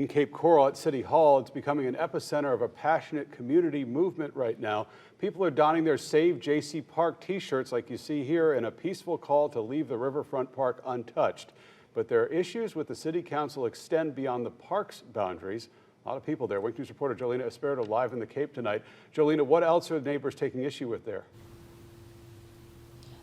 In Cape Coral at City Hall, it's becoming an epicenter of a passionate community movement right now. People are donning their Save Jaycee Park t-shirts like you see here in a peaceful call to leave the riverfront park untouched. But their issues with the City Council extend beyond the park's boundaries. A lot of people there. Wink News reporter Jolina Espirito live in the Cape tonight. Jolina, what else are the neighbors taking issue with there?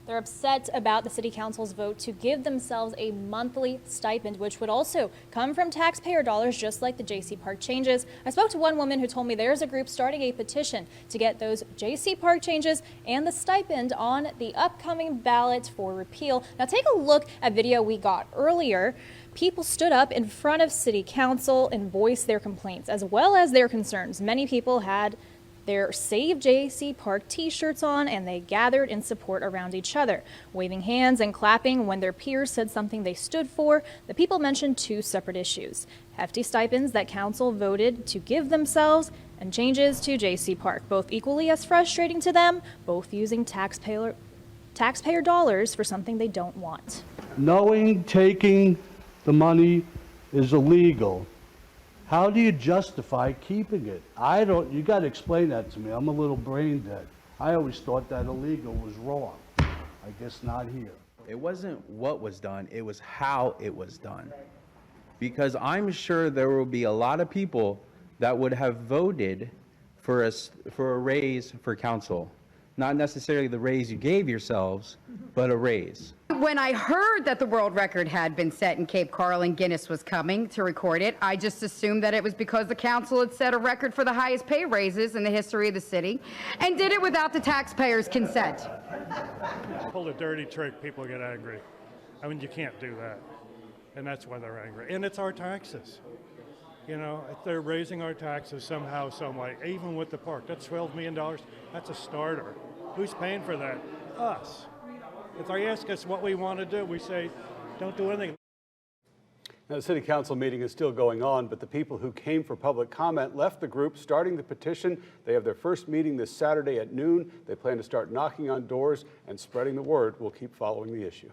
They're upset about the City Council's vote to give themselves a monthly stipend, which would also come from taxpayer dollars, just like the Jaycee Park changes. I spoke to one woman who told me there's a group starting a petition to get those Jaycee Park changes and the stipend on the upcoming ballot for repeal. Now take a look at video we got earlier. People stood up in front of City Council and voiced their complaints as well as their concerns. Many people had their Save Jaycee Park t-shirts on, and they gathered in support around each other, waving hands and clapping when their peers said something they stood for. The people mentioned two separate issues: hefty stipends that council voted to give themselves and changes to Jaycee Park, both equally as frustrating to them, both using taxpayer dollars for something they don't want. Knowing taking the money is illegal, how do you justify keeping it? You got to explain that to me. I'm a little brain dead. I always thought that illegal was wrong. I guess not here. It wasn't what was done, it was how it was done. Because I'm sure there will be a lot of people that would have voted for a raise for council. Not necessarily the raise you gave yourselves, but a raise. When I heard that the world record had been set in Cape Coral and Guinness was coming to record it, I just assumed that it was because the council had set a record for the highest pay raises in the history of the city and did it without the taxpayers' consent. Pull a dirty trick, people get angry. I mean, you can't do that. And that's why they're angry. And it's our taxes. You know, if they're raising our taxes somehow, some way, even with the park, that's $12 million. That's a starter. Who's paying for that? Us. If they ask us what we want to do, we say, don't do anything. Now, the City Council meeting is still going on, but the people who came for public comment left the group, starting the petition. They have their first meeting this Saturday at noon. They plan to start knocking on doors and spreading the word. We'll keep following the issue.